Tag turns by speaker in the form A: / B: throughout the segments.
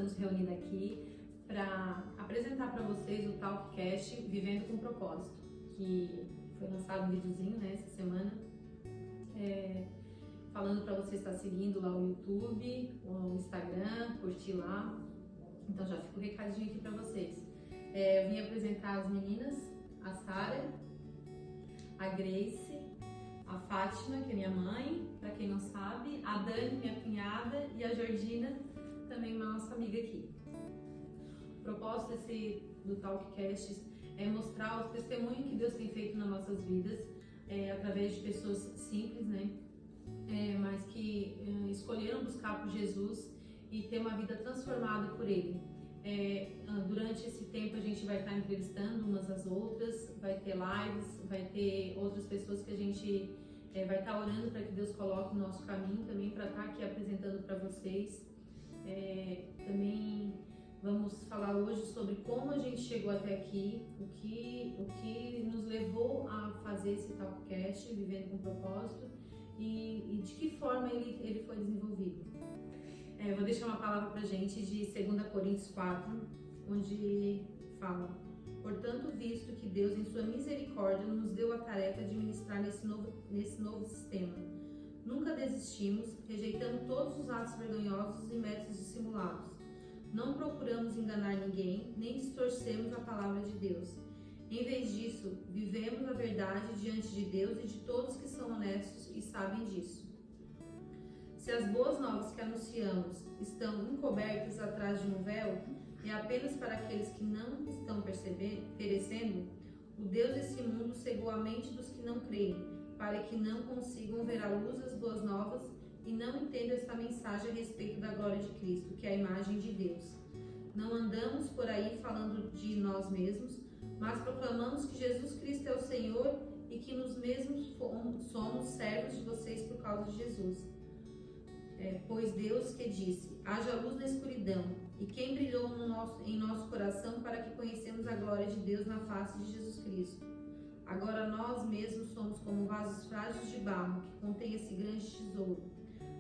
A: estamos reunidos aqui para apresentar para vocês o Talkcast Vivendo com Propósito, que foi lançado um videozinho, né, essa semana, falando para você estar seguindo lá o YouTube, o Instagram, curtir lá. Então já fica o recadinho aqui para vocês. Eu vim apresentar as meninas, a Sara, a Grace, a Fátima, que é minha mãe, para quem não sabe, a Dani, minha cunhada, e a Jordina, também uma nossa amiga aqui. O propósito do Talkcast é mostrar o testemunho que Deus tem feito nas nossas vidas, através de pessoas simples, né? Mas que escolheram buscar por Jesus e ter uma vida transformada por Ele. Durante esse tempo a gente vai estar entrevistando umas às outras, vai ter lives, vai ter outras pessoas que a gente vai estar orando para que Deus coloque no nosso caminho também, para estar aqui apresentando para vocês. Também vamos falar hoje sobre como a gente chegou até aqui, o que nos levou a fazer esse Talkcast, Vivendo com Propósito, e de que forma ele foi desenvolvido. Vou deixar uma palavra pra gente de 2 Coríntios 4, onde fala: portanto, visto que Deus em sua misericórdia nos deu a tarefa de ministrar nesse novo sistema, nunca desistimos, rejeitando todos os atos vergonhosos e métodos dissimulados. Não procuramos enganar ninguém, nem distorcemos a palavra de Deus. Em vez disso, vivemos a verdade diante de Deus e de todos que são honestos e sabem disso. Se as boas novas que anunciamos estão encobertas atrás de um véu, é apenas para aqueles que não estão perecendo, o Deus desse mundo cegou a mente dos que não creem, para que não consigam ver a luz das boas novas e não entendam esta mensagem a respeito da glória de Cristo, que é a imagem de Deus. Não andamos por aí falando de nós mesmos, mas proclamamos que Jesus Cristo é o Senhor e que nós mesmos somos servos de vocês por causa de Jesus. Pois Deus que disse: haja luz na escuridão, e quem brilhou em nosso coração para que conhecemos a glória de Deus na face de Jesus Cristo. Agora nós mesmos somos como vasos frágeis de barro que contém esse grande tesouro.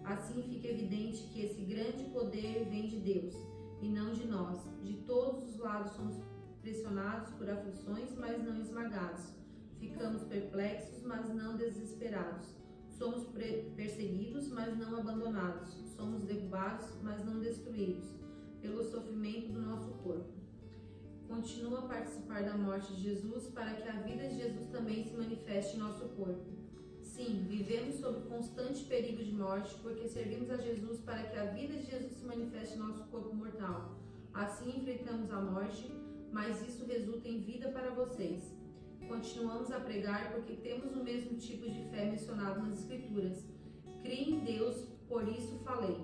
A: Assim fica evidente que esse grande poder vem de Deus e não de nós. De todos os lados somos pressionados por aflições, mas não esmagados. Ficamos perplexos, mas não desesperados. Somos perseguidos, mas não abandonados. Somos derrubados, mas não destruídos, pelo sofrimento do nosso corpo. Continua a participar da morte de Jesus, para que a vida de Jesus também se manifeste em nosso corpo. Sim, vivemos sob constante perigo de morte, porque servimos a Jesus para que a vida de Jesus se manifeste em nosso corpo mortal. Assim enfrentamos a morte, mas isso resulta em vida para vocês. Continuamos a pregar porque temos o mesmo tipo de fé mencionado nas Escrituras. Creio em Deus, por isso falei.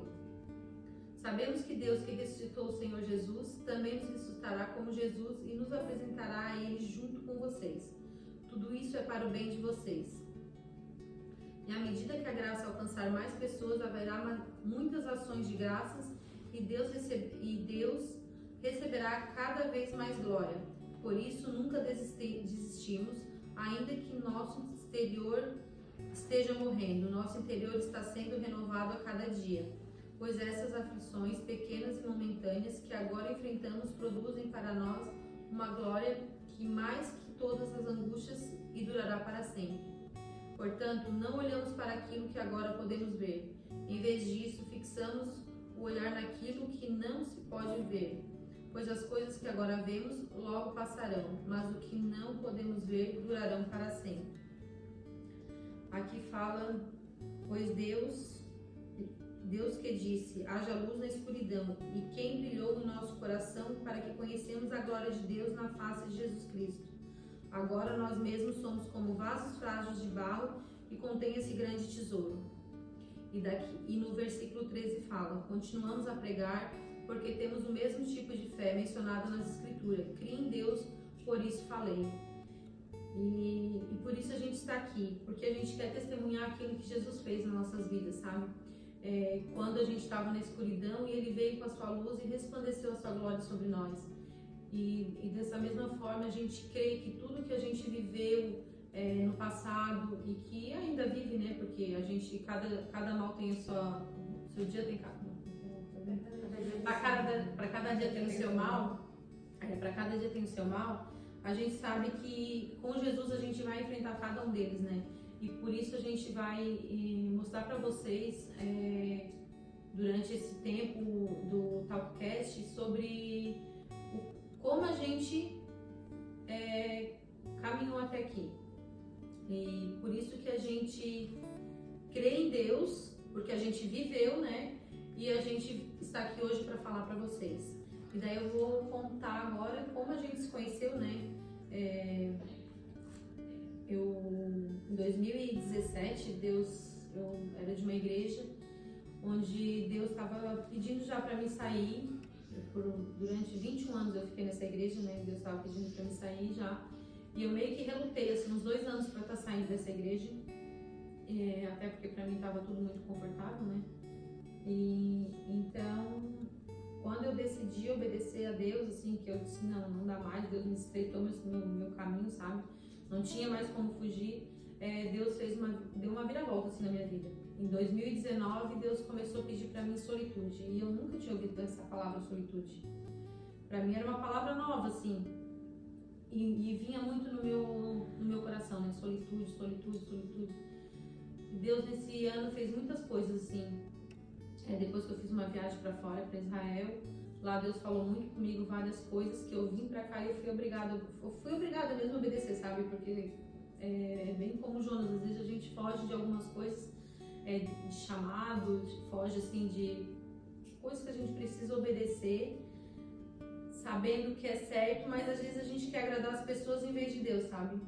A: Sabemos que Deus que ressuscitou o Senhor Jesus também nos ressuscitará como Jesus e nos apresentará a Ele junto com vocês. Tudo isso é para o bem de vocês. E à medida que a graça alcançar mais pessoas, haverá muitas ações de graças e Deus receberá cada vez mais glória. Por isso, nunca desistimos, ainda que nosso exterior esteja morrendo, nosso interior está sendo renovado a cada dia. Pois essas aflições, pequenas e momentâneas, que agora enfrentamos, produzem para nós uma glória que mais que todas as angústias e durará para sempre. Portanto, não olhamos para aquilo que agora podemos ver. Em vez disso, fixamos o olhar naquilo que não se pode ver. Pois as coisas que agora vemos logo passarão, mas o que não podemos ver durarão para sempre. Aqui fala, pois Deus que disse: haja luz na escuridão, e quem brilhou em nosso coração para que conhecemos a glória de Deus na face de Jesus Cristo. Agora nós mesmos somos como vasos frágeis de barro e contém esse grande tesouro. E no versículo 13 fala: continuamos a pregar porque temos o mesmo tipo de fé mencionado nas Escrituras. Creio em Deus, por isso falei. E por isso a gente está aqui, porque a gente quer testemunhar aquilo que Jesus fez nas nossas vidas, sabe? Quando a gente estava na escuridão e Ele veio com a sua luz e resplandeceu a sua glória sobre nós. E dessa mesma forma a gente crê que tudo que a gente viveu no passado e que ainda vive, né? Porque a gente, cada mal tem seu dia tem cada Para cada dia tem o seu mal, para cada dia tem o seu mal, a gente sabe que com Jesus a gente vai enfrentar cada um deles, né? E por isso a gente vai mostrar para vocês durante esse tempo do Talkcast sobre como a gente caminhou até aqui. E por isso que a gente crê em Deus, porque a gente viveu, né? E a gente está aqui hoje para falar para vocês. E daí eu vou contar agora como a gente se conheceu, né? Em 2017, eu era de uma igreja onde Deus estava pedindo já para mim sair. Durante 21 anos eu fiquei nessa igreja, né? Deus estava pedindo para mim sair já. E eu meio que relutei, assim, uns 2 anos para estar saindo dessa igreja. Até porque para mim estava tudo muito confortável, né? E então, quando eu decidi obedecer a Deus, assim, que eu disse, não dá mais, Deus me estreitou meu caminho, sabe? Não tinha mais como fugir. Deus deu uma viravolta, assim, na minha vida. Em 2019, Deus começou a pedir para mim solitude. E eu nunca tinha ouvido essa palavra solitude. Para mim era uma palavra nova, assim. E vinha muito no meu coração, né? Solitude, solitude, solitude. E Deus, nesse ano, fez muitas coisas, assim. Depois que eu fiz uma viagem para fora, para Israel, lá Deus falou muito comigo, várias coisas que eu vim para cá e eu fui obrigada mesmo a obedecer, sabe? Porque é bem como Jonas, às vezes a gente foge de algumas coisas, de chamado, foge assim de coisas que a gente precisa obedecer, sabendo que é certo, mas às vezes a gente quer agradar as pessoas em vez de Deus, sabe?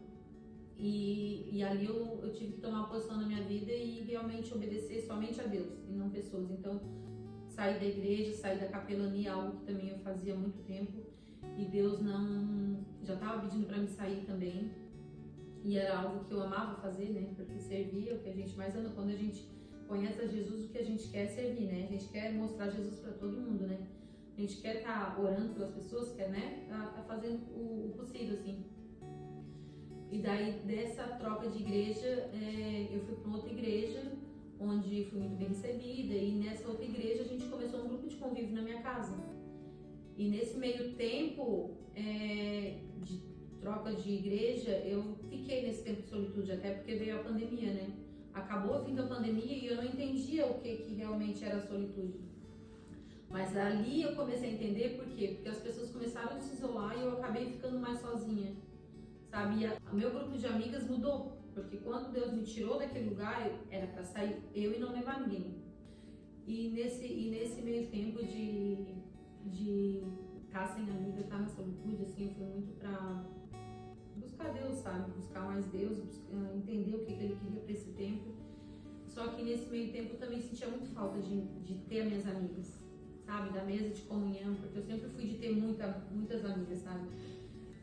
A: E ali eu tive que tomar uma posição na minha vida e realmente obedecer somente a Deus e não pessoas. Então, saí da igreja, saí da capelania, algo que também eu fazia há muito tempo, e Deus já estava pedindo para mim sair também. E era algo que eu amava fazer, né? Porque servir é o que a gente mais ama. Quando a gente conhece a Jesus, o que a gente quer é servir, né? A gente quer mostrar Jesus para todo mundo, né? A gente quer estar orando pelas pessoas, quer, né? Tá fazendo o possível, assim. E daí, dessa troca de igreja, eu fui para uma outra igreja, onde fui muito bem recebida. E nessa outra igreja, a gente começou um grupo de convívio na minha casa. E nesse meio tempo de troca de igreja, eu fiquei nesse tempo de solitude, até porque veio a pandemia, né? Acabou vindo a pandemia e eu não entendia o que realmente era a solitude. Mas ali eu comecei a entender por quê? Porque as pessoas começaram a se isolar e eu acabei ficando mais sozinha, sabe? E o meu grupo de amigas mudou, porque quando Deus me tirou daquele lugar, era para sair eu e não levar ninguém. E nesse meio tempo de estar sem amiga, estar na solitude, assim, eu fui muito para buscar Deus, sabe? Buscar mais Deus, entender o que Ele queria para esse tempo. Só que nesse meio tempo eu também sentia muito falta de ter as minhas amigas, sabe? Da mesa de comunhão, porque eu sempre fui de ter muitas amigas, sabe?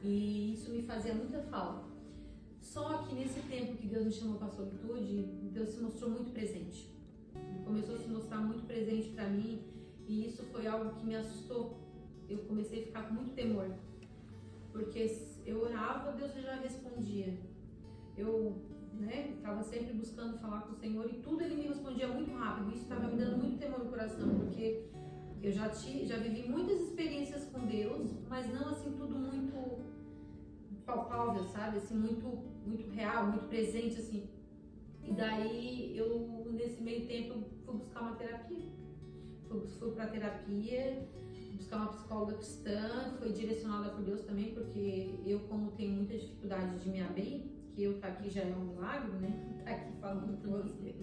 A: E isso me fazia muita falta. Só que nesse tempo que Deus me chamou para a solitude, Deus se mostrou muito presente. Ele começou a se mostrar muito presente para mim e isso foi algo que me assustou. Eu comecei a ficar com muito temor, porque eu orava, Deus já respondia. Eu estava sempre buscando falar com o Senhor e tudo Ele me respondia muito rápido. Isso estava me dando muito temor no coração, porque eu já vivi muitas experiências com Deus, mas não assim tudo muito palpável, sabe? Assim, muito real, muito presente, assim. E daí eu, nesse meio tempo, fui buscar uma terapia. Fui para terapia, buscar uma psicóloga cristã, foi direcionada por Deus também, porque eu, como tenho muita dificuldade de me abrir, que eu estar aqui já é um milagre, né? Tá aqui falando com vocês.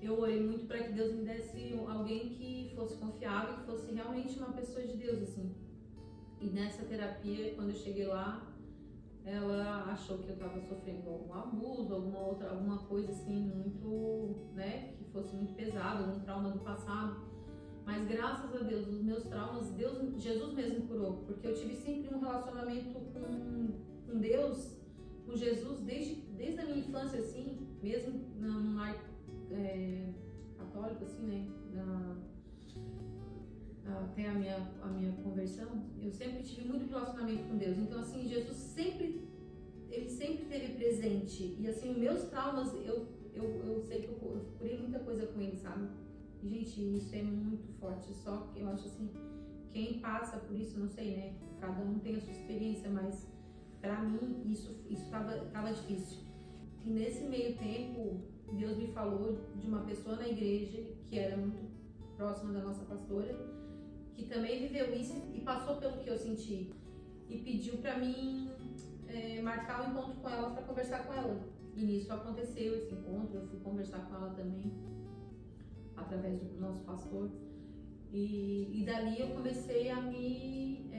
A: Eu orei muito para que Deus me desse alguém que fosse confiável, que fosse realmente uma pessoa de Deus, assim. E nessa terapia, quando eu cheguei lá, ela achou que eu estava sofrendo algum abuso, alguma coisa assim muito, né, que fosse muito pesado, algum trauma do passado. Mas graças a Deus, os meus traumas, Jesus mesmo curou, porque eu tive sempre um relacionamento com Deus, com Jesus, desde a minha infância, assim, mesmo num lar católico, assim, né, até a minha conversão, eu sempre tive muito relacionamento com Deus. Então, assim, Jesus ele sempre esteve presente. E, assim, os meus traumas, eu sei que eu curei muita coisa com ele, sabe? E, gente, isso é muito forte. Só que eu acho assim, quem passa por isso, não sei, né? Cada um tem a sua experiência, mas pra mim isso tava difícil. E nesse meio tempo, Deus me falou de uma pessoa na igreja que era muito próxima da nossa pastora, que também viveu isso e passou pelo que eu senti. E pediu pra mim marcar um encontro com ela para conversar com ela. E nisso aconteceu esse encontro, eu fui conversar com ela também, através do nosso pastor. E dali eu comecei a me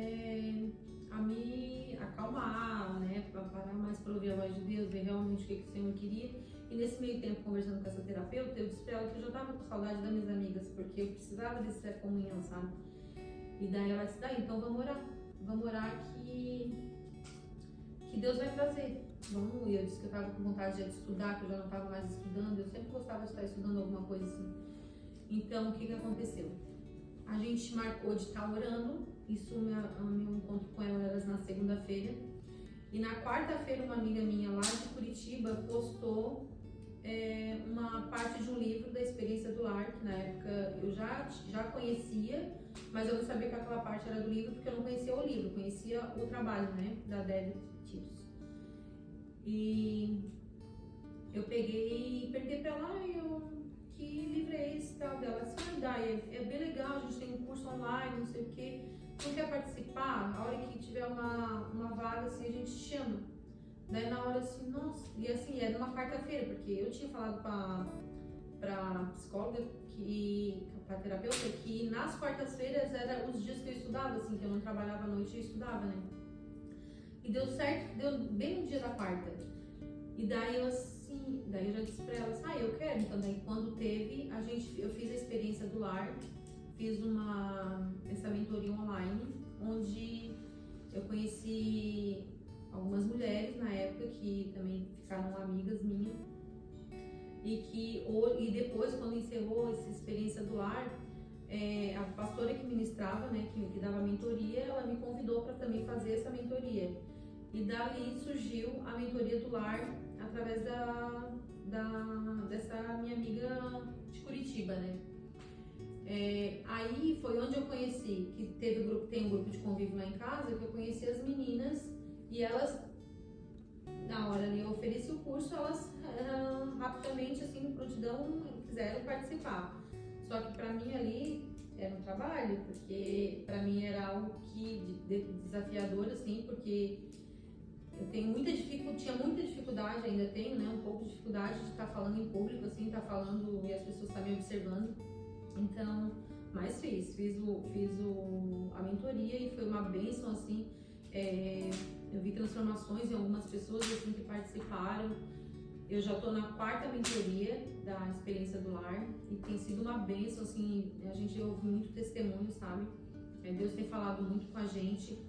A: acalmar, né, para parar mais para ouvir a voz de Deus, ver realmente o que o Senhor queria. E nesse meio tempo, conversando com essa terapeuta, eu disse para ela que eu já estava com saudade das minhas amigas, porque eu precisava dessa comunhão, sabe? E daí ela disse, então vamos orar que Deus vai trazer. Vamos, e eu disse que eu estava com vontade de estudar, que eu já não estava mais estudando, eu sempre gostava de estar estudando alguma coisa assim. Então, o que aconteceu? A gente marcou de estar orando, isso, meu encontro com ela era na segunda-feira, e na quarta-feira uma amiga minha lá de Curitiba postou uma parte de um livro da Experiência do Lar, que na época eu já conhecia, mas eu não sabia que aquela parte era do livro, porque eu não conhecia o livro, conhecia o trabalho, né, da Debbie Titus. E eu peguei e perguntei pra ela, que livro é esse tal dela? Assim, Dai, é bem legal, a gente tem um curso online, não sei o que, não quer participar? A hora que tiver uma vaga, assim, a gente chama. Daí na hora assim, nossa, e assim, era numa quarta-feira, porque eu tinha falado pra psicóloga, pra terapeuta, que nas quartas-feiras eram os dias que eu estudava, assim, que eu não trabalhava à noite, eu estudava, né? E deu certo, deu bem no dia da quarta. E daí eu já disse pra ela, eu quero. Então daí quando teve, eu fiz a experiência do lar, fiz essa mentoria online, onde eu conheci algumas mulheres na época que também ficaram amigas minhas. E depois, quando encerrou essa experiência do lar, a pastora que ministrava, né, que dava mentoria, ela me convidou para também fazer essa mentoria. E dali surgiu a mentoria do lar através dessa minha amiga de Curitiba, né? Aí foi onde eu conheci, que tem um grupo de convívio lá em casa, que eu conheci as meninas e elas, na hora ali eu ofereci o curso, elas rapidamente, assim, no prontidão, quiseram participar. Só que pra mim ali era um trabalho, porque pra mim era algo desafiador, assim, porque eu tinha muita dificuldade, ainda tenho, né, um pouco de dificuldade de estar falando em público, assim, estar falando e as pessoas estarem me observando. Então, mas fiz a mentoria e foi uma bênção, assim, eu vi transformações em algumas pessoas, assim, que participaram. Eu já estou na quarta mentoria da Experiência do Lar e tem sido uma bênção, assim, a gente ouve muito testemunho, sabe? Deus tem falado muito com a gente.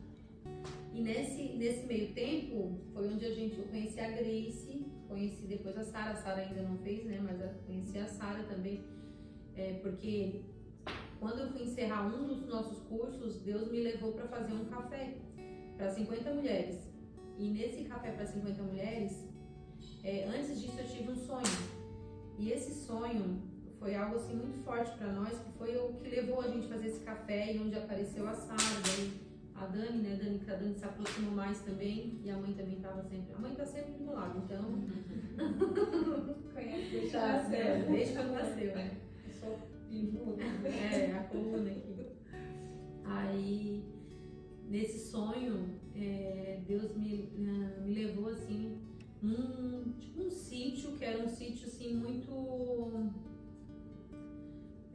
A: E nesse meio tempo, foi onde eu conheci a Grace, conheci depois a Sara ainda não fez, né, mas eu conheci a Sara também, porque quando eu fui encerrar um dos nossos cursos, Deus me levou para fazer um café para 50 mulheres, e nesse café para 50 mulheres, antes disso eu tive um sonho, e esse sonho foi algo assim muito forte para nós, que foi o que levou a gente a fazer esse café, e onde apareceu a Sara, a Dani, né? A Dani se aproximou mais também, e a mãe também estava sempre. A mãe está sempre do meu lado, então.
B: Conhece desde que nasceu.
A: Desde quando nasceu, né?
B: Eu sou pivô.
A: A coluna aqui. Aí, nesse sonho, Deus me levou assim, num sítio, que era um sítio assim muito.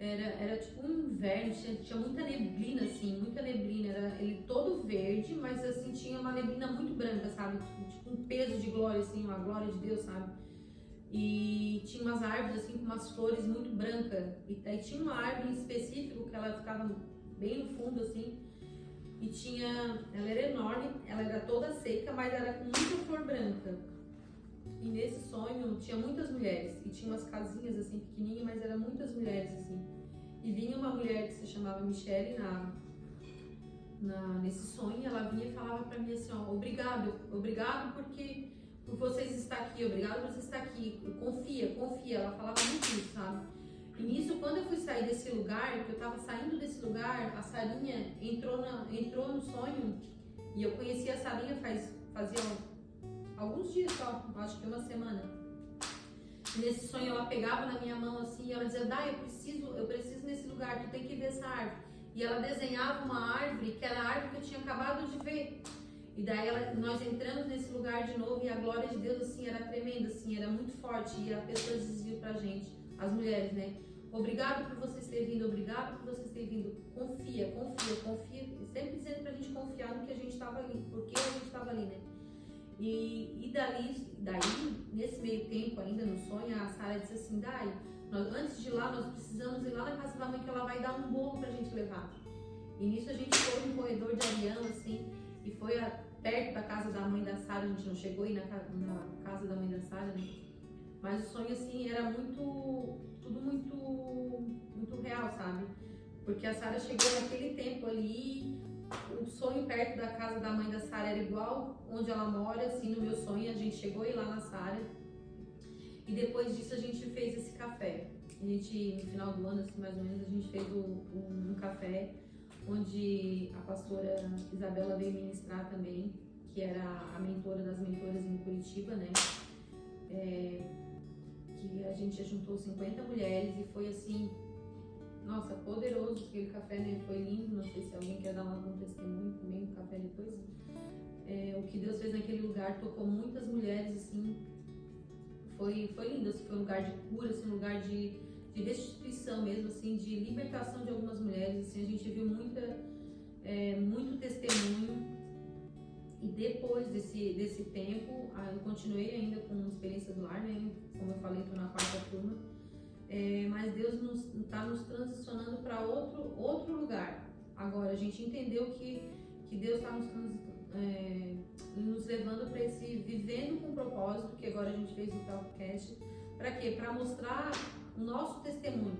A: Era tipo um inverno, tinha muita neblina, assim, era ele todo verde, mas assim, tinha uma neblina muito branca, sabe? Tipo um peso de glória, assim, uma glória de Deus, sabe? E tinha umas árvores, assim, com umas flores muito brancas. E aí tinha uma árvore em específico que ela ficava bem no fundo, assim, e ela era enorme, ela era toda seca, mas era com muita flor branca. E nesse sonho tinha muitas mulheres, e tinha umas casinhas assim pequenininhas, mas eram muitas mulheres assim. E vinha uma mulher que se chamava Michele nesse sonho, ela vinha e falava pra mim assim, obrigado por vocês estar aqui, obrigado por você estar aqui, confia, ela falava muito isso, sabe? E nisso, quando eu fui sair desse lugar, que eu tava saindo desse lugar, a Sarinha entrou no sonho, e eu conheci a Sarinha fazia alguns dias só, acho que uma semana. E nesse sonho ela pegava na minha mão assim, e ela dizia, Dai, eu preciso nesse lugar, tu tem que ver essa árvore. E ela desenhava uma árvore, que era a árvore que eu tinha acabado de ver. E daí nós entramos nesse lugar de novo, e a glória de Deus assim era tremenda, assim, era muito forte, e as pessoas diziam pra gente, as mulheres, né? Obrigado por vocês terem vindo, obrigado por vocês terem vindo. Confia, sempre dizendo pra gente confiar no que a gente estava ali, porque a gente estava ali, né? E daí, nesse meio tempo, ainda no sonho, a Sara disse assim, Dai, antes de ir lá, nós precisamos ir lá na casa da mãe, que ela vai dar um bolo pra gente levar. E nisso a gente foi no corredor de Ariano, assim, e foi perto da casa da mãe da Sara, a gente não chegou aí na casa da mãe da Sara, né? Mas o sonho, assim, era tudo muito real, sabe? Porque a Sara chegou naquele tempo ali, o sonho perto da casa da mãe da Sara era igual onde ela mora, assim, no meu sonho, a gente chegou aí lá na Sara. E depois disso a gente fez esse café. No final do ano, assim, mais ou menos, a gente fez um café onde a pastora Isabela veio ministrar também, que era a mentora das mentoras em Curitiba, né? Que a gente juntou 50 mulheres e foi assim, nossa, poderoso aquele café, né? Foi lindo, não sei se alguém quer dar algum testemunho também do café depois. O que Deus fez naquele lugar tocou muitas mulheres, assim, foi lindo, assim, foi um lugar de cura, assim, um lugar de restituição mesmo, assim, de libertação de algumas mulheres, assim, a gente viu muito testemunho. E depois desse tempo, eu continuei ainda com experiência do lar, né? Como eu falei, estou na 4ª turma. Mas Deus está nos transicionando para outro lugar. Agora, a gente entendeu que Deus está nos levando para esse vivendo com propósito, que agora a gente fez o Talkcast. Para quê? Para mostrar o nosso testemunho,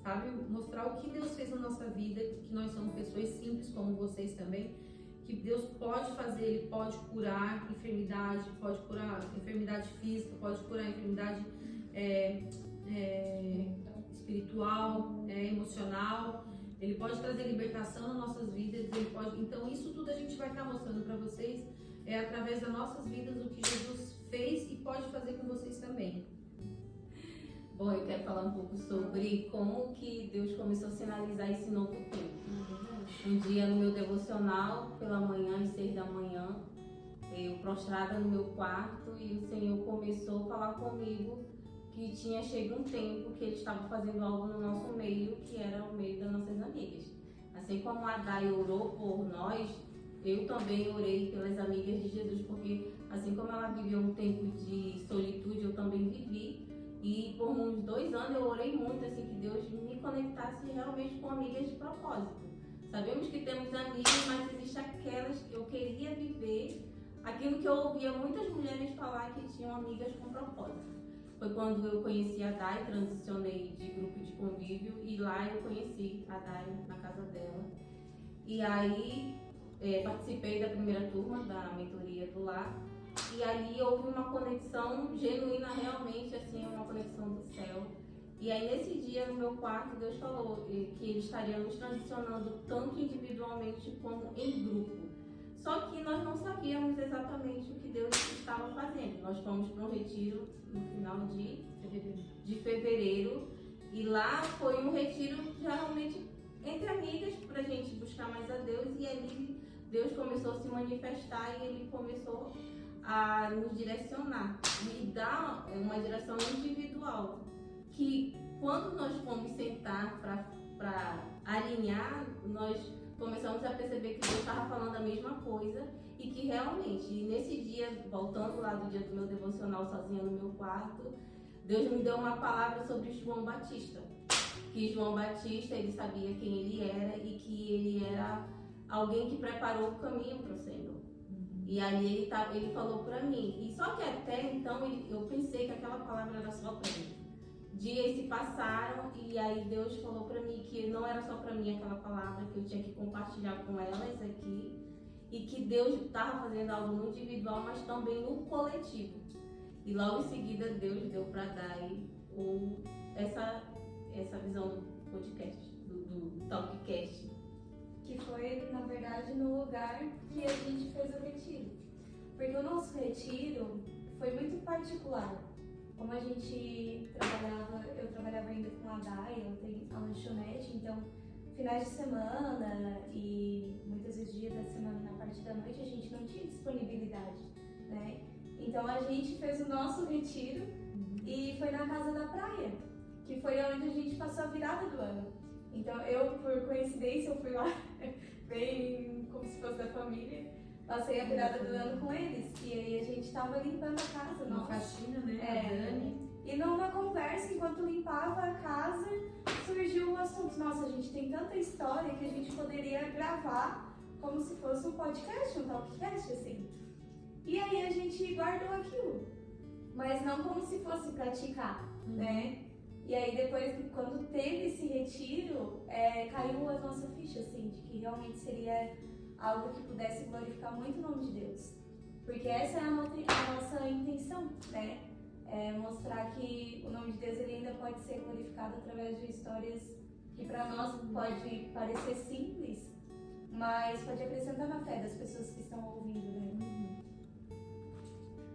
A: sabe? Mostrar o que Deus fez na nossa vida, que nós somos pessoas simples como vocês também, que Deus pode fazer, Ele pode curar enfermidade, pode curar enfermidade física, pode curar enfermidade espiritual, emocional, Ele pode trazer libertação nas nossas vidas, então isso tudo a gente vai estar mostrando para vocês, através das nossas vidas, o que Jesus fez e pode fazer com vocês também.
C: Bom, eu quero falar um pouco sobre como que Deus começou a sinalizar esse novo tempo. Um dia no meu devocional, pela manhã, às 6 da manhã, eu prostrada no meu quarto e o Senhor começou a falar comigo que tinha chegado um tempo que Ele estava fazendo algo no nosso meio, que era o meio das nossas amigas. Assim como a Dai orou por nós, eu também orei pelas amigas de Jesus, porque assim como ela viveu um tempo de solitude, eu também vivi. E por uns 2 anos eu orei muito, assim, que Deus me conectasse realmente com amigas de propósito. Sabemos que temos amigas, mas existe aquelas que eu queria viver, aquilo que eu ouvia muitas mulheres falar que tinham amigas com propósito. Foi quando eu conheci a Dai, transicionei de grupo de convívio e lá eu conheci a Dai na casa dela. E aí participei da primeira turma da mentoria do lar. E ali houve uma conexão genuína, realmente, assim, uma conexão do céu. E aí nesse dia no meu quarto Deus falou que Ele estaria nos transicionando tanto individualmente como em grupo. Só que nós não sabíamos exatamente o que Deus estava fazendo. Nós fomos para um retiro no final de fevereiro e lá foi um retiro realmente entre amigas para a gente buscar mais a Deus, e ali Deus começou a se manifestar e Ele começou a nos direcionar e dar uma direção individual, que quando nós fomos sentar para alinhar, nós começamos a perceber que Deus estava falando a mesma coisa e que realmente, nesse dia, voltando lá do dia do meu devocional sozinha no meu quarto, Deus me deu uma palavra sobre João Batista, que João Batista, ele sabia quem ele era e que ele era alguém que preparou o caminho para o Senhor. E aí ele falou para mim, e só que até então eu pensei que aquela palavra era só para mim. Dias se passaram e aí Deus falou para mim que não era só para mim aquela palavra, que eu tinha que compartilhar com elas aqui, e que Deus estava fazendo algo no individual, mas também no coletivo. E logo em seguida Deus deu para Dai essa visão do podcast, do Talkcast.
B: Que foi, na verdade, no lugar que a gente fez o retiro. Porque o nosso retiro foi muito particular. Como a gente trabalhava, eu trabalhava ainda com a Dai, eu tenho a lanchonete, então finais de semana e muitas vezes dias da semana na parte da noite a gente não tinha disponibilidade, né? Então a gente fez o nosso retiro e foi na casa da praia, que foi onde a gente passou a virada do ano. Então eu, por coincidência, eu fui lá bem como se fosse da família, passei a virada do ano com eles e aí a gente tava limpando a casa,
A: Uma faxina, né? A Dani.
B: E numa conversa, enquanto limpava a casa, surgiu o assunto, nossa, a gente tem tanta história que a gente poderia gravar como se fosse um podcast, um talkcast, assim. E aí a gente guardou aquilo, mas não como se fosse praticar, né? E aí depois, quando teve esse retiro, caiu a nossa ficha, assim, de que realmente seria algo que pudesse glorificar muito o nome de Deus. Porque essa é a nossa intenção, né? Mostrar que o nome de Deus ele ainda pode ser glorificado através de histórias que para nós pode parecer simples, mas pode acrescentar na fé das pessoas que estão ouvindo, né?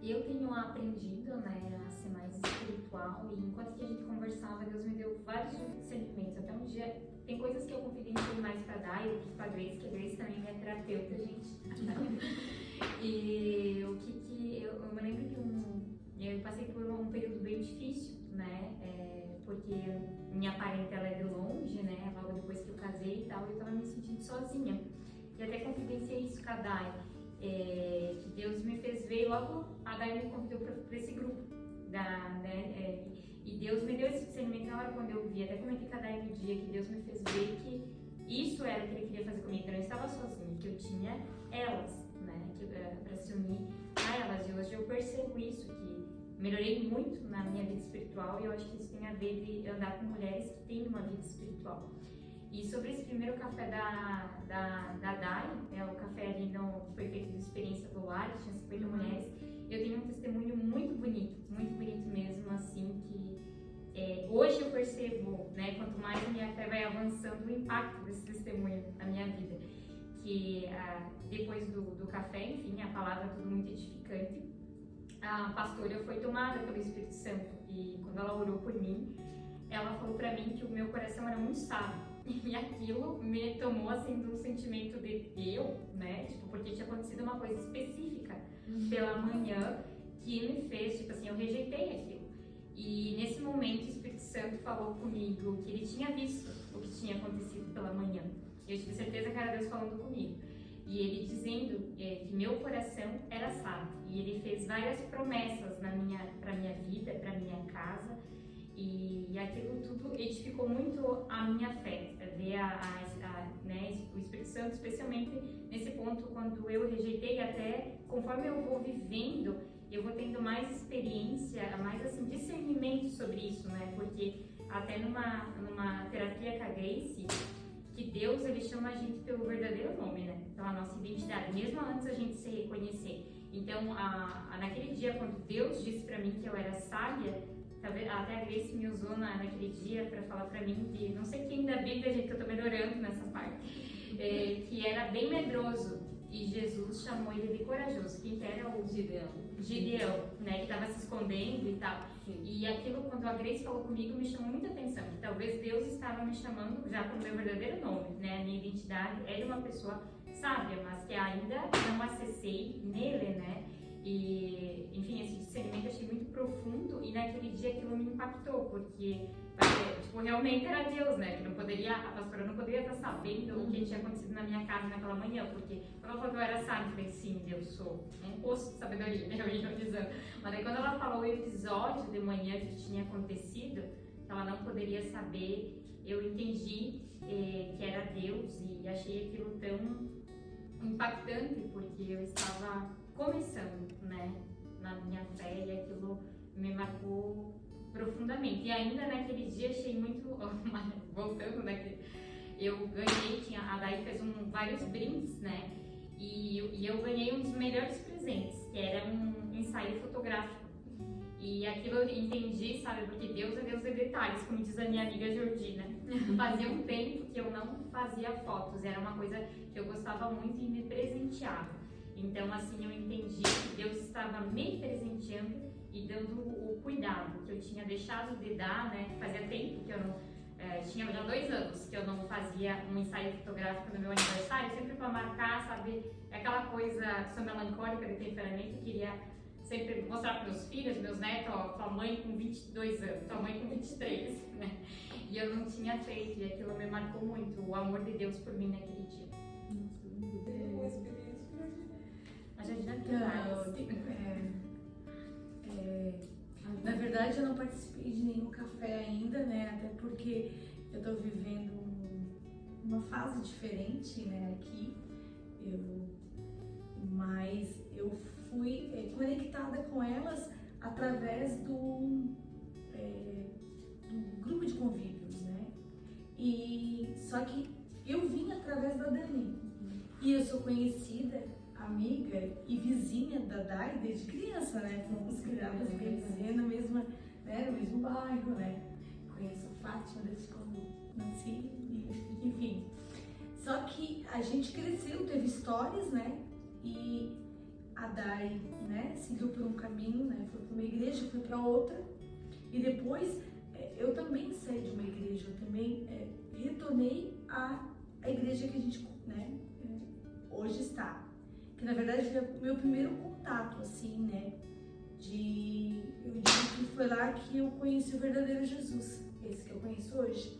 D: E eu tenho aprendido, né, a ser mais espiritual, e enquanto que a gente conversava, Deus me deu vários discernimentos. Até um dia, tem coisas que eu confidenciei mais pra dar e outras pra Grace, que a Grace também é terapeuta, gente. E o que eu me lembro que eu passei por um período bem difícil, né, porque minha parenta ela é de longe, né, logo depois que eu casei e tal, eu tava me sentindo sozinha. E até confidenciei isso com a Dai. Que Deus me fez ver, logo a Dai me convidou para esse grupo, e Deus me deu esse discernimento na hora quando eu vi, até comentei com a Dai no dia, que Deus me fez ver que isso era o que Ele queria fazer comigo, que eu não estava sozinha, que eu tinha elas, né, para se unir a elas, e hoje eu percebo isso, que melhorei muito na minha vida espiritual, e eu acho que isso tem a ver de andar com mulheres que têm uma vida espiritual. E sobre esse primeiro café da Dai, o café ali não foi feito de experiência do lar, tinha 50 mulheres, eu tenho um testemunho muito bonito mesmo, assim, que hoje eu percebo, né, quanto mais a minha fé vai avançando, o impacto desse testemunho na minha vida, que depois do café, enfim, a palavra é tudo muito edificante, a pastora foi tomada pelo Espírito Santo, e quando ela orou por mim, ela falou pra mim que o meu coração era muito sábio. E aquilo me tomou, assim, de um sentimento de eu, né, tipo, porque tinha acontecido uma coisa específica pela manhã que me fez, tipo assim, eu rejeitei aquilo. E nesse momento o Espírito Santo falou comigo que ele tinha visto o que tinha acontecido pela manhã. Eu tive certeza que era Deus falando comigo. E ele dizendo que meu coração era sábio. E ele fez várias promessas pra minha vida, pra minha casa. E aquilo tudo edificou muito a minha fé, ver né, o Espírito Santo, especialmente nesse ponto quando eu rejeitei, até conforme eu vou vivendo, eu vou tendo mais experiência, mais assim, discernimento sobre isso, né? Porque até numa terapia com a Grace, que Deus ele chama a gente pelo verdadeiro nome, né? Então a nossa identidade, mesmo antes a gente se reconhecer. Então naquele dia quando Deus disse pra mim que eu era sábia, até a Grace me usou naquele dia para falar para mim de não sei quem da Bíblia, gente, que eu tô melhorando nessa parte, que era bem medroso e Jesus chamou ele de corajoso. Quem era o Gideão, né, que estava se escondendo e tal. Sim. E aquilo, quando a Grace falou comigo, me chamou muita atenção, que talvez Deus estava me chamando já com o meu verdadeiro nome, né, a minha identidade era uma pessoa sábia, mas que ainda não acessei nele, né. E, enfim, esse discernimento eu achei muito profundo e naquele dia aquilo me impactou, porque tipo, realmente era Deus, né? Que a pastora não poderia estar sabendo o que tinha acontecido na minha casa naquela manhã, porque quando ela falou que eu era sábia, eu falei, sim, Deus, sou um poço de sabedoria, né? Eu ia dizendo. Mas aí quando ela falou o episódio de manhã que tinha acontecido, que ela não poderia saber, eu entendi que era Deus e achei aquilo tão impactante, porque eu estava começando, né, na minha fé, e aquilo me marcou profundamente. E ainda naquele dia achei muito, voltando, né, que eu ganhei, a Dai fez vários brindes, né, e eu ganhei um dos melhores presentes, que era um ensaio fotográfico. E aquilo eu entendi, sabe, porque Deus é Deus de detalhes, como diz a minha amiga Georgina. Fazia um tempo que eu não fazia fotos, era uma coisa que eu gostava muito e me presenteava. Então, assim, eu entendi que Deus estava me presenteando e dando o cuidado que eu tinha deixado de dar, né? Fazia tempo que eu não... tinha já 2 anos que eu não fazia um ensaio fotográfico no meu aniversário, sempre para marcar, sabe? Aquela coisa, sou melancólica de temperamento, eu queria sempre mostrar para meus filhos, meus netos, ó, tua mãe com 22 anos, tua mãe com 23, né? E eu não tinha feito, e aquilo me marcou muito, o amor de Deus por mim naquele dia. A gente já tem
E: na verdade, eu não participei de nenhum café ainda, né? Até porque eu tô vivendo uma fase diferente, né? Aqui, mas eu fui conectada com elas através do grupo de convívios, né? E só que eu vim através da Dani e eu sou conhecida, amiga e vizinha da Dai desde criança, né? Fomos criadas, quer dizer, no mesmo bairro, né? Conheço a Fátima desde quando nasci, enfim. Só que a gente cresceu, teve histórias, né? E a Dai, né, seguiu por um caminho, né? Foi para uma igreja, foi para outra. E depois eu também saí de uma igreja, eu também retornei à igreja que a gente, né, hoje está. Que na verdade foi o meu primeiro contato, assim, né? Eu digo que foi lá que eu conheci o verdadeiro Jesus, esse que eu conheço hoje,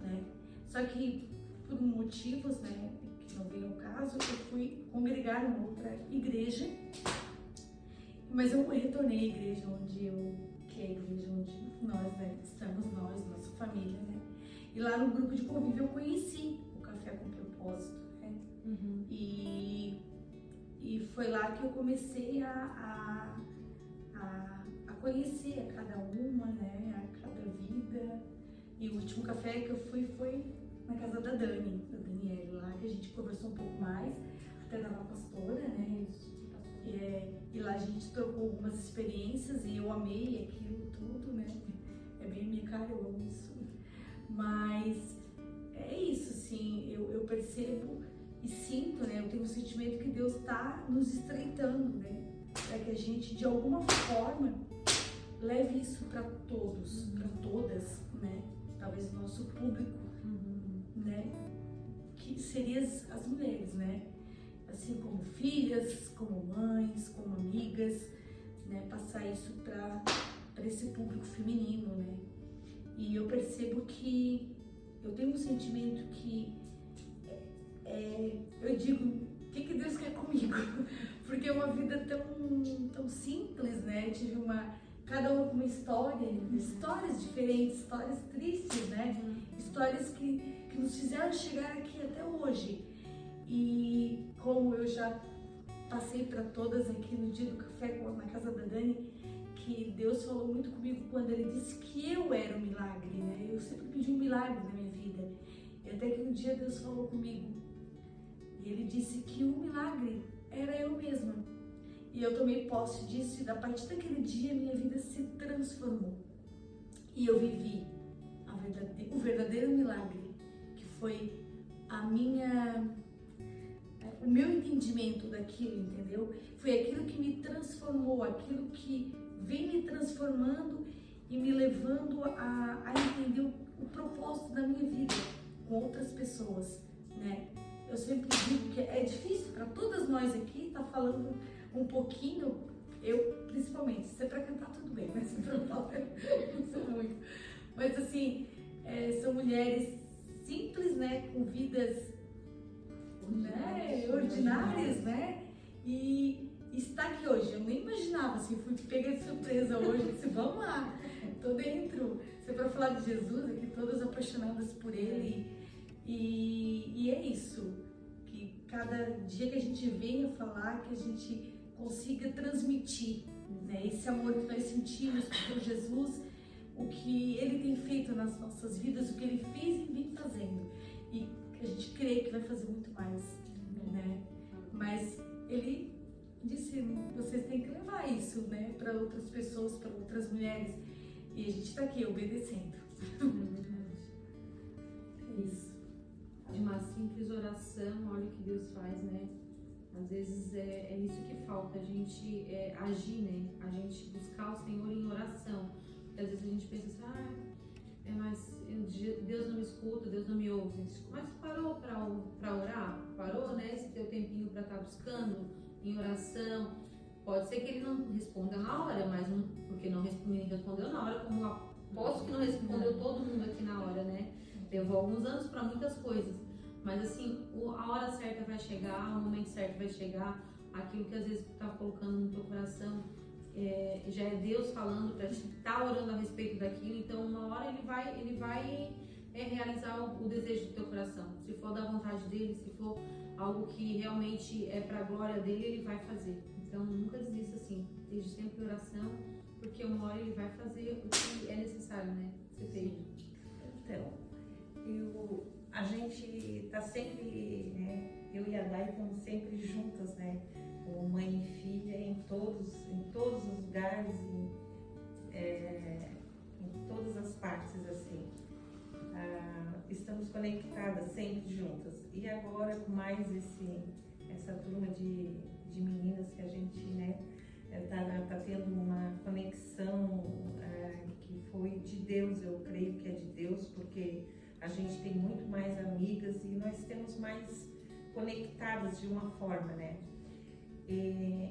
E: né? Só que por motivos, né, que não veio ao caso, eu fui congregar em outra igreja, mas eu retornei à igreja que é a igreja onde nós, né, estamos nós, nossa família, né? E lá no grupo de convívio eu conheci o Café com Propósito, né? E foi lá que eu comecei a conhecer a cada uma, né, a cada vida. E o último café que eu fui foi na casa da Daniela, lá que a gente conversou um pouco mais, até da pastora, né? E lá a gente trocou algumas experiências e eu amei aquilo tudo, né? É bem minha cara, eu amo isso. Mas é isso, assim, eu percebo e sinto, né? Eu tenho o sentimento que Deus está nos estreitando, né? Para que a gente, de alguma forma, leve isso para todos, para todas, né? Talvez o nosso público, né? Que seriam as mulheres, né? Assim como filhas, como mães, como amigas, né? Passar isso para esse público feminino, né? E eu percebo que eu tenho um sentimento que eu digo, o que Deus quer comigo? Porque é uma vida tão simples, né? Eu tive cada uma com uma história, histórias diferentes, histórias tristes, né? Histórias que nos fizeram chegar aqui até hoje. E como eu já passei para todas aqui no dia do café na casa da Dani, que Deus falou muito comigo quando Ele disse que eu era um milagre, né? Eu sempre pedi um milagre na minha vida. E até que um dia Deus falou comigo, e Ele disse que o milagre era eu mesma. E eu tomei posse disso e a partir daquele dia minha vida se transformou. E eu vivi o verdadeiro milagre, que foi o meu entendimento daquilo, entendeu? Foi aquilo que me transformou, aquilo que vem me transformando e me levando a entender o propósito da minha vida com outras pessoas, né? Eu sempre digo que é difícil para todas nós aqui estar falando um pouquinho, eu principalmente, se é para cantar tudo bem, mas se para falar não sou muito. Mas assim, são mulheres simples, né, com vidas, né, ordinárias, né, e está aqui hoje. Eu nem imaginava, assim, fui pega de surpresa hoje, disse, vamos lá, tô dentro. Se é para falar de Jesus, aqui todas apaixonadas por Ele, e é isso, que cada dia que a gente venha falar, que a gente consiga transmitir, né, esse amor que nós sentimos por Jesus, o que Ele tem feito nas nossas vidas, o que Ele fez e vem fazendo, e a gente crê que vai fazer muito mais, né? Mas Ele disse, vocês têm que levar isso, né, para outras pessoas, para outras mulheres. E a gente está aqui obedecendo. É isso.
A: De uma simples oração, olha o que Deus faz, né? Às vezes é isso que falta, a gente agir, né? A gente buscar o Senhor em oração. Porque às vezes a gente pensa assim, mas Deus não me escuta, Deus não me ouve. Mas parou para orar? Parou, né? Esse teu tempinho para estar buscando em oração. Pode ser que ele não responda na hora, mas porque não respondeu na hora, como aposto que não respondeu todo mundo aqui na hora, né? Levou alguns anos para muitas coisas. Mas assim, a hora certa vai chegar, o momento certo vai chegar, aquilo que às vezes tu tá colocando no teu coração já é Deus falando para ti, tá orando a respeito daquilo, então uma hora ele vai realizar o desejo do teu coração. Se for da vontade dele, se for algo que realmente é para a glória dele, ele vai fazer. Então nunca desista assim, esteja sempre em oração, porque uma hora ele vai fazer o que é necessário, né, ser feito.
F: Então, a gente está sempre, né, eu e a Dai estamos sempre juntas, né, como mãe e filha, em todos os lugares, em todas as partes, assim. Estamos conectadas sempre juntas. E agora, com mais essa turma de meninas que a gente, né, tá tendo uma conexão que foi de Deus, eu creio que é de Deus, porque a gente tem muito mais amigas e nós temos mais conectadas de uma forma, né?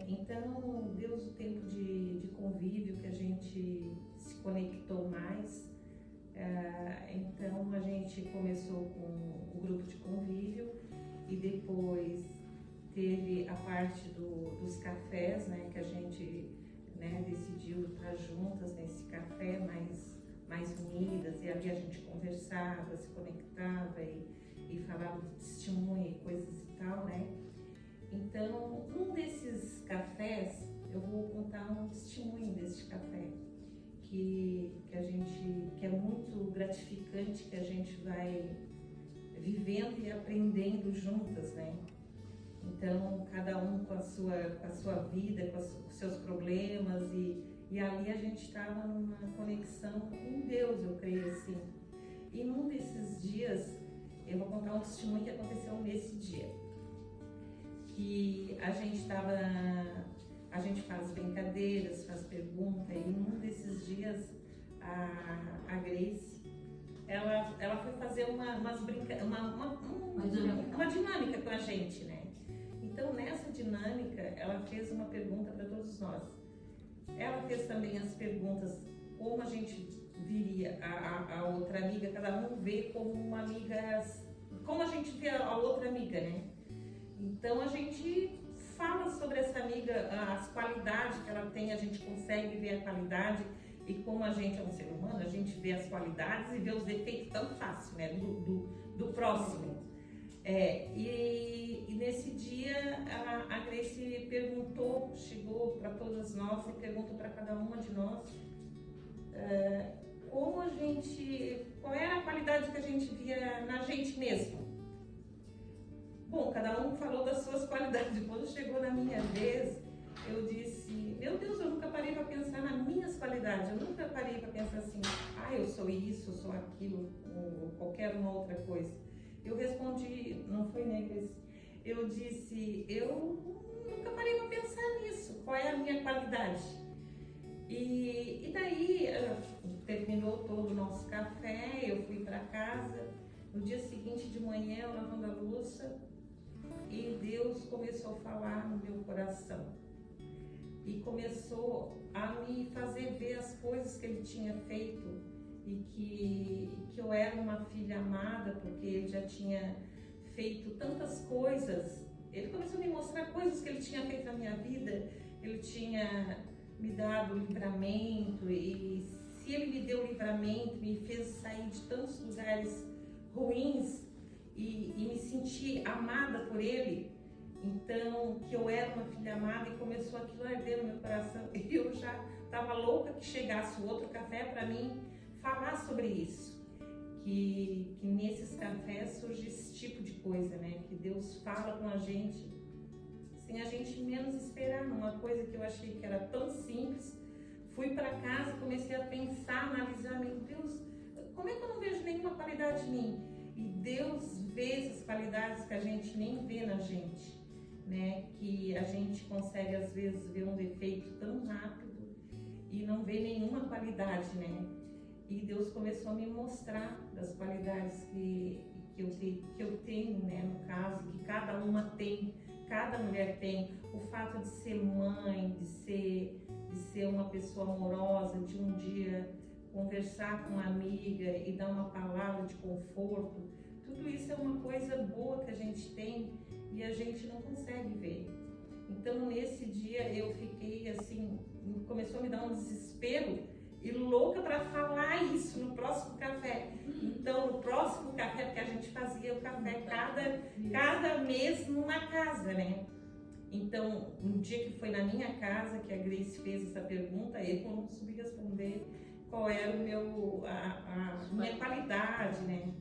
F: Então, Deus, o tempo de convívio que a gente se conectou mais, então a gente começou com o grupo de convívio e depois teve a parte dos cafés, né? Que a gente, né, decidiu estar juntas nesse café mais unidas, e ali a gente conversava, se conectava e falava de testemunho e coisas e tal, né? Então, um desses cafés, eu vou contar um testemunho desse café, que é muito gratificante, que a gente vai vivendo e aprendendo juntas, né? Então, cada um com a sua vida, com os seus problemas, e ali a gente estava numa conexão com Deus, eu creio assim. E num desses dias, eu vou contar um testemunho que aconteceu nesse dia. Que a gente faz brincadeiras, faz pergunta, e num desses dias, a Grace, ela foi fazer uma dinâmica com a gente, né? Então, nessa dinâmica, ela fez uma pergunta para todos nós. Ela fez também as perguntas, como a gente viria a outra amiga, cada um vê como uma amiga, como a gente vê a outra amiga, né? Então, a gente fala sobre essa amiga, as qualidades que ela tem, a gente consegue ver a qualidade, e como a gente é um ser humano, a gente vê as qualidades e vê os defeitos tão fácil, né, do próximo. E nesse dia a Grace chegou para todas nós e perguntou para cada uma de nós qual era a qualidade que a gente via na gente mesmo. Bom, cada um falou das suas qualidades. Quando chegou na minha vez, eu disse, meu Deus, eu nunca parei para pensar nas minhas qualidades, eu nunca parei para pensar assim, eu sou isso, eu sou aquilo, ou qualquer uma outra coisa. Eu respondi, não foi, né, Grace? Eu disse, eu nunca parei para pensar nisso, qual é a minha qualidade? E daí, terminou todo o nosso café, eu fui para casa, no dia seguinte de manhã, eu lavando a louça, e Deus começou a falar no meu coração. E começou a me fazer ver as coisas que Ele tinha feito, e que eu era uma filha amada, porque Ele já tinha feito tantas coisas. Ele começou a me mostrar coisas que Ele tinha feito na minha vida. Ele tinha me dado livramento, e se Ele me deu livramento, me fez sair de tantos lugares ruins e me sentir amada por Ele, então, que eu era uma filha amada, e começou aquilo a arder no meu coração. E eu já estava louca que chegasse o outro café para mim falar sobre isso, que nesses cafés surge esse tipo de coisa, né? Que Deus fala com a gente sem a gente menos esperar, que eu achei que era tão simples. Fui para casa, comecei a pensar, analisar, meu Deus, como é que eu não vejo nenhuma qualidade em mim? E Deus vê essas qualidades que a gente nem vê na gente, né? Que a gente consegue às vezes ver um defeito tão rápido e não vê nenhuma qualidade, né? E Deus começou a me mostrar das qualidades que eu tenho, né? No caso, que cada uma tem, cada mulher tem. O fato de ser mãe, de ser uma pessoa amorosa, de um dia conversar com uma amiga e dar uma palavra de conforto, tudo isso é uma coisa boa que a gente tem e a gente não consegue ver. Então, nesse dia eu fiquei assim, começou a me dar um desespero e louca para falar isso no próximo café. Então, no próximo café, porque a gente fazia o café cada mês numa casa, né? Então, no dia que foi na minha casa que a Grace fez essa pergunta, eu não soube responder qual era a minha qualidade, né?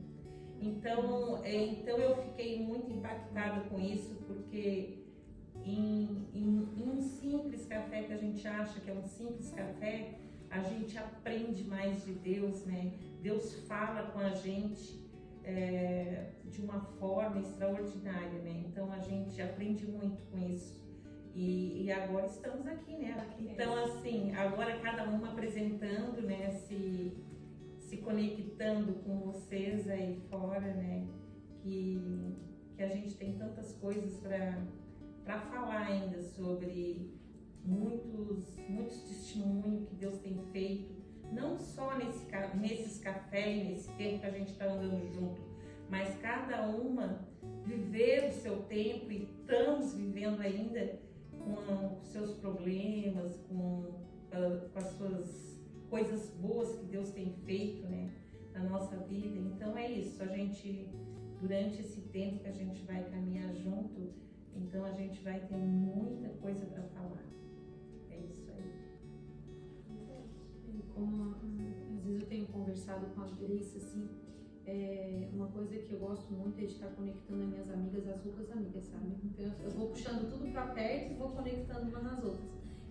F: Então eu fiquei muito impactada com isso, porque em um simples café que a gente acha que é um simples café, a gente aprende mais de Deus, né? Deus fala com a gente de uma forma extraordinária, né? Então a gente aprende muito com isso. E agora estamos aqui, né? Então assim, agora cada uma apresentando, né? Se conectando com vocês aí fora, né? Que a gente tem tantas coisas para falar ainda sobre muitos testemunhos que Deus tem feito, não só nesses cafés, nesse tempo que a gente está andando junto, mas cada uma viver o seu tempo e estamos vivendo ainda com os seus problemas, com as suas coisas boas que Deus tem feito, né, na nossa vida. Então é isso, a gente, durante esse tempo que a gente vai caminhar junto, então a gente vai ter muita coisa para falar. É isso aí.
A: Como às vezes eu tenho conversado com a Grace, assim, uma coisa que eu gosto muito é de estar conectando as minhas amigas às outras amigas, sabe? Então eu vou puxando tudo para perto e vou conectando umas nas outras.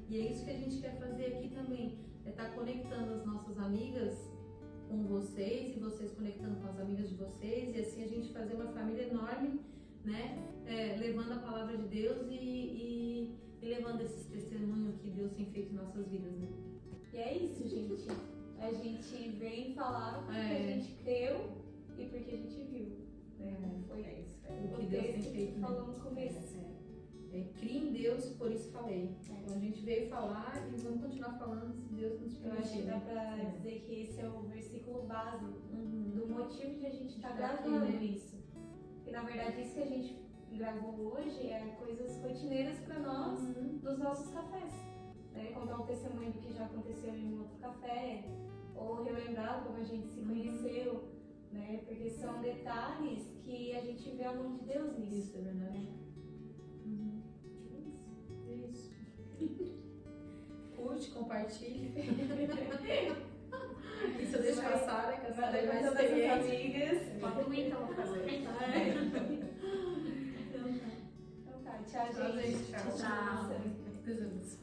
A: E é isso que a gente quer fazer aqui também, é estar conectando as nossas amigas com vocês e vocês conectando com as amigas de vocês, e assim a gente fazer uma família enorme, né? Levando a palavra de Deus e levando esses testemunhos que Deus tem feito em nossas vidas, né?
B: E é isso, gente. A gente vem falar porque a gente creu e porque a gente viu. Foi
F: isso.
A: O que Deus tem feito,
B: que
A: né?
B: falou no começo.
A: Crie em Deus, por isso falei. Então a gente veio falar e vamos continuar falando se Deus nos
B: Eu acho que
A: permitir.
B: dá pra dizer que esse é o versículo base do motivo de a gente estar
A: Tá aqui,
B: gravando
A: né?
B: isso. E na verdade isso que a gente gravou hoje é coisas rotineiras para nós nos nossos cafés. Né? Contar um testemunho do que já aconteceu em um outro café, ou relembrar como a gente se conheceu, né? Porque são detalhes que a gente vê a mão de Deus nisso.
A: Isso, é verdade. Isso. Curte, compartilhe. Isso eu deixo
B: Vai-
A: passar, né? Que a Sara é mais
B: todas as
A: experiente.
B: amigas.
D: Pode o então fazer.
B: Então tá, tchau,
A: Tchau,
B: gente.
A: gente.
F: Tchau.
D: Tchau.
A: Deus abençoe.